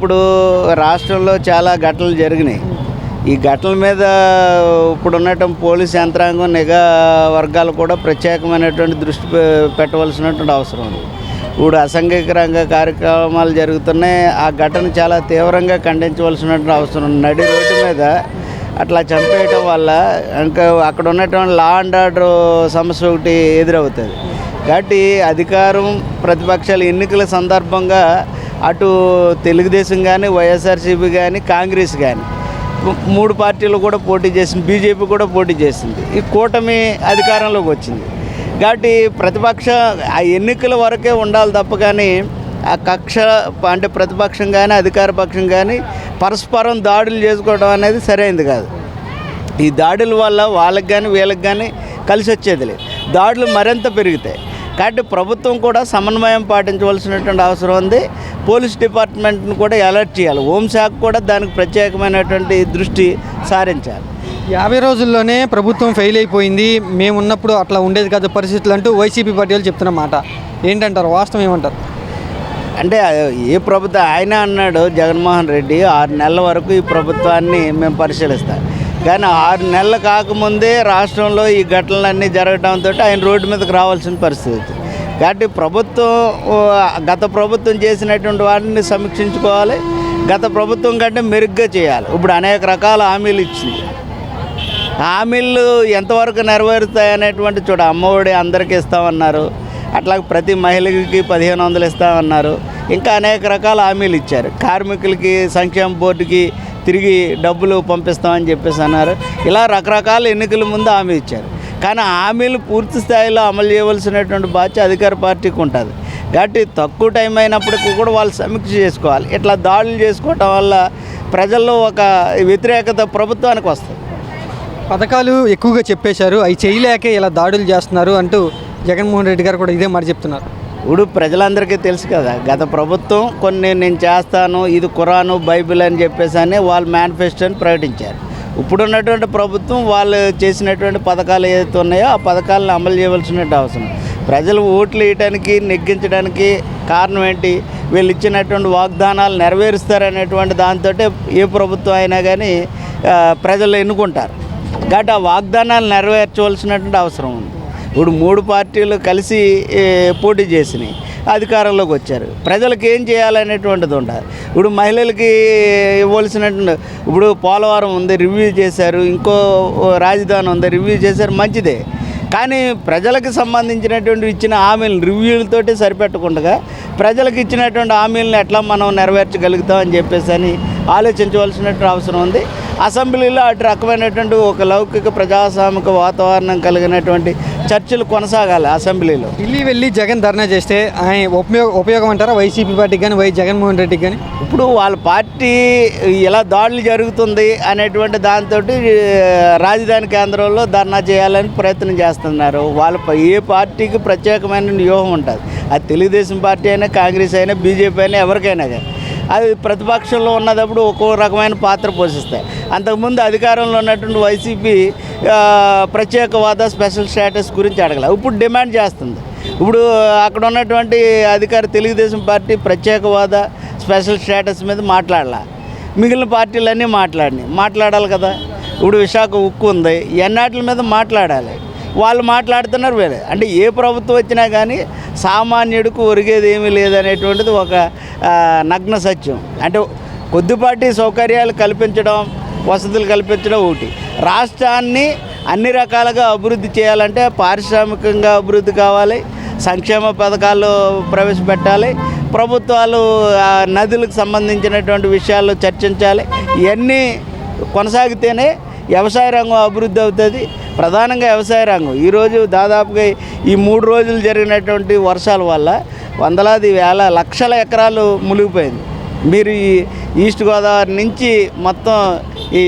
ఇప్పుడు రాష్ట్రంలో చాలా ఘటనలు జరిగినాయి. ఈ ఘటనల మీద ఇప్పుడున్నటువంటి పోలీస్ యంత్రాంగం, నిఘా వర్గాలు కూడా ప్రత్యేకమైనటువంటి దృష్టి పెట్టవలసినటువంటి అవసరం ఉంది. ఇప్పుడు అసంఘిక కార్యక్రమాలు జరుగుతున్నాయి. ఆ ఘటన చాలా తీవ్రంగా ఖండించవలసినటువంటి అవసరం ఉంది. నడి రోడ్డు మీద అట్లా చంపేయటం వల్ల ఇంకా అక్కడ ఉన్నటువంటి లా అండ్ ఆర్డర్ సమస్య ఒకటి ఎదురవుతుంది. కాబట్టి అధికారం, ప్రతిపక్షాలు ఎన్నికల సందర్భంగా అటు తెలుగుదేశం కానీ, వైఎస్ఆర్సీపీ కానీ, కాంగ్రెస్ కానీ 3 పార్టీలు కూడా పోటీ చేసింది. బీజేపీ కూడా పోటీ చేసింది. ఈ కూటమి అధికారంలోకి వచ్చింది. కాబట్టి ప్రతిపక్ష ఆ ఎన్నికల వరకే ఉండాలి తప్ప కానీ ఆ కక్ష అంటే ప్రతిపక్షం కానీ అధికార పక్షం కానీ పరస్పరం దాడులు చేసుకోవడం అనేది సరైనది కాదు. ఈ దాడుల వల్ల వాళ్ళకి కానీ వీళ్ళకి కానీ కలిసి వచ్చేది లేదు. దాడులు మరింత పెరుగుతాయి. కాబట్టి ప్రభుత్వం కూడా సమన్వయం పాటించవలసినటువంటి అవసరం ఉంది. పోలీస్ డిపార్ట్మెంట్ని కూడా అలర్ట్ చేయాలి. హోంశాఖ కూడా దానికి ప్రత్యేకమైనటువంటి దృష్టి సారించాలి. 50 రోజుల్లోనే ప్రభుత్వం ఫెయిల్ అయిపోయింది, మేము ఉన్నప్పుడు అట్లా ఉండేది కాదు పరిస్థితులు అంటూ వైసీపీ పార్టీ వాళ్ళు చెప్తున్న మాట ఏంటంటారు? వాస్తవం ఏమంటారు? అంటే ఏ ప్రభుత్వం ఆయన అన్నాడు జగన్మోహన్ రెడ్డి 6 నెలల వరకు ఈ ప్రభుత్వాన్ని మేము పరిశీలిస్తాం. కానీ 6 నెలలు కాకముందే రాష్ట్రంలో ఈ ఘటనలన్నీ జరగడంతో ఆయన రోడ్డు మీదకి రావాల్సిన పరిస్థితి. కాబట్టి గత ప్రభుత్వం చేసినటువంటి వాటిని సమీక్షించుకోవాలి. గత ప్రభుత్వం కంటే మెరుగ్గా చేయాలి. ఇప్పుడు అనేక రకాల హామీలు ఇచ్చింది. హామీలు ఎంతవరకు నెరవేరుతాయనేటువంటి అమ్మఒడి అందరికీ ఇస్తామన్నారు. అట్లా ప్రతి మహిళకి 1500 ఇస్తామన్నారు. ఇంకా అనేక రకాల హామీలు ఇచ్చారు. కార్మికులకి సంక్షేమ బోర్డుకి తిరిగి డబ్బులు పంపిస్తామని చెప్పేసి అన్నారు. ఇలా రకరకాల ఎన్నికల ముందు హామీ ఇచ్చారు. కానీ హామీలు పూర్తి స్థాయిలో అమలు చేయవలసినటువంటి బాధ్యత అధికార పార్టీకి ఉంటుంది. కాబట్టి తక్కువ టైం అయినప్పటికీ కూడా వాళ్ళు సమీక్ష చేసుకోవాలి. ఇట్లా దాడులు చేసుకోవటం వల్ల ప్రజల్లో ఒక వ్యతిరేకత ప్రభుత్వానికి వస్తుంది. పథకాలు ఎక్కువగా చెప్పేశారు, అవి చేయలేకే ఇలా దాడులు చేస్తున్నారు అంటూ జగన్మోహన్ రెడ్డి గారు కూడా ఇదే మాట చెప్తున్నారు. ఇప్పుడు ప్రజలందరికీ తెలుసు కదా, గత ప్రభుత్వం కొన్ని నేను చేస్తాను, ఇది ఖురాను బైబిల్ అని చెప్పేసి అని వాళ్ళు మేనిఫెస్టోని ప్రకటించారు. ఇప్పుడున్నటువంటి ప్రభుత్వం వాళ్ళు చేసినటువంటి పథకాలు ఏదైతే ఉన్నాయో ఆ పథకాలను అమలు చేయవలసిన అవసరం. ప్రజలు ఓట్లు వేయడానికి, నెగ్గించడానికి కారణం ఏంటి? వీళ్ళు ఇచ్చినటువంటి వాగ్దానాలు నెరవేరుస్తారనేటువంటి దాంతో ఏ ప్రభుత్వం అయినా కానీ ప్రజలు ఎన్నుకుంటారు. కాబట్టి ఆ వాగ్దానాలు నెరవేర్చవలసినటువంటి అవసరం ఉంది. ఇప్పుడు 3 పార్టీలు కలిసి పోటీ చేసినాయి, అధికారంలోకి వచ్చారు. ప్రజలకు ఏం చేయాలనేటువంటిది ఉండాలి. ఇప్పుడు మహిళలకి ఇవ్వాల్సినటువంటి ఇప్పుడు పోలవరం ఉంది, రివ్యూ చేశారు. ఇంకో రాజధాని ఉంది, రివ్యూ చేశారు, మంచిదే. కానీ ప్రజలకు సంబంధించినటువంటి ఇచ్చిన హామీలను రివ్యూలతోటి సరిపెట్టకుండా ప్రజలకు ఇచ్చినటువంటి హామీలను ఎట్లా మనం నెరవేర్చగలుగుతామని చెప్పేసి అని ఆలోచించవలసినటువంటి అవసరం ఉంది. అసెంబ్లీలో అటు రకమైనటువంటి ఒక లౌకిక ప్రజాస్వామిక వాతావరణం కలిగినటువంటి చర్చలు కొనసాగాలి అసెంబ్లీలో. ఢిల్లీ వెళ్ళి జగన్ ధర్నా చేస్తే ఆయన ఉపయోగం అంటారా వైసీపీ పార్టీకి కానీ జగన్మోహన్ రెడ్డికి కానీ? ఇప్పుడు వాళ్ళ పార్టీ ఇలా దాడులు జరుగుతుంది అనేటువంటి దాంతో రాజధాని కేంద్రంలో ధర్నా చేయాలని ప్రయత్నం చేస్తున్నారు. ఏ పార్టీకి ప్రత్యేకమైన వ్యూహం ఉంటుంది. అది తెలుగుదేశం పార్టీ అయినా, కాంగ్రెస్ అయినా, బీజేపీ అయినా, ఎవరికైనా కానీ అది ప్రతిపక్షంలో ఉన్నప్పుడు ఒక్కో రకమైన పాత్ర పోషిస్తాయి. అంతకుముందు అధికారంలో ఉన్నటువంటి వైసీపీ ప్రత్యేక హోదా, స్పెషల్ స్టేటస్ గురించి అడగల, ఇప్పుడు డిమాండ్ చేస్తుంది. ఇప్పుడు అక్కడ ఉన్నటువంటి తెలుగుదేశం పార్టీ ప్రత్యేక హోదా, స్పెషల్ స్టేటస్ మీద మాట్లాడాల. మిగిలిన పార్టీలన్నీ మాట్లాడాలి కదా. ఇప్పుడు విశాఖ ఉక్కు ఉంది, ఎన్నాటి మీద మాట్లాడాలి. వాళ్ళు మాట్లాడుతున్నారు వేరే. అంటే ఏ ప్రభుత్వం వచ్చినా కానీ సామాన్యుడికి ఒరిగేది ఏమీ లేదనేటువంటిది ఒక నగ్న సత్యం. అంటే కొద్దిపాటి సౌకర్యాలు కల్పించడం, వసతులు కల్పించడం ఒకటి. రాష్ట్రాన్ని అన్ని రకాలుగా అభివృద్ధి చేయాలంటే పారిశ్రామికంగా అభివృద్ధి కావాలి, సంక్షేమ పథకాలు ప్రవేశపెట్టాలి, ప్రభుత్వాలు నదులకు సంబంధించినటువంటి విషయాల్లో చర్చించాలి. ఇవన్నీ కొనసాగితేనే వ్యవసాయ రంగం అభివృద్ధి అవుతుంది. ప్రధానంగా వ్యవసాయ రంగం ఈరోజు దాదాపుగా ఈ 3 రోజులు జరిగినటువంటి వర్షాల వల్ల వందలాది వేల లక్షల ఎకరాలు మునిగిపోయింది. మీరు ఈ ఈస్ట్ గోదావరి నుంచి మొత్తం ఈ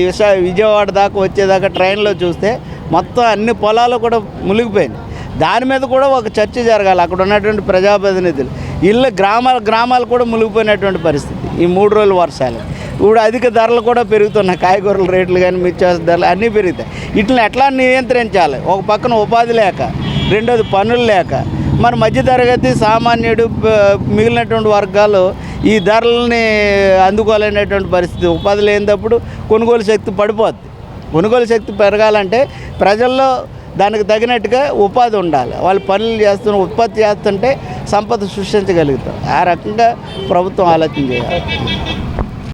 విజయవాడ దాకా వచ్చేదాకా ట్రైన్లో చూస్తే మొత్తం అన్ని పొలాలు కూడా మునిగిపోయింది. దాని మీద కూడా ఒక చర్చ జరగాలి. అక్కడ ఉన్నటువంటి ప్రజాప్రతినిధులు గ్రామాలు కూడా మునిగిపోయినటువంటి పరిస్థితి ఈ 3 రోజుల వర్షాలు. ఇప్పుడు అధిక ధరలు కూడా పెరుగుతున్నాయి. కాయగూరల రేట్లు కానీ, నిత్యావసర ధరలు అన్నీ పెరుగుతాయి. వీటిని ఎట్లా నియంత్రించాలి? ఒక పక్కన ఉపాధి లేక, రెండోది పనులు లేక, మరి మధ్యతరగతి సామాన్యుడు మిగిలినటువంటి వర్గాలు ఈ ధరలని అందుకోలేనటువంటి పరిస్థితి. ఉపాధి లేనప్పుడు కొనుగోలు శక్తి పడిపోద్ది. కొనుగోలు శక్తి పెరగాలంటే ప్రజల్లో దానికి తగినట్టుగా ఉపాధి ఉండాలి. వాళ్ళు పనులు ఉత్పత్తి చేస్తుంటే సంపద సృష్టించగలుగుతాం. ఆ రకంగా ప్రభుత్వం ఆలోచన చేయాలి.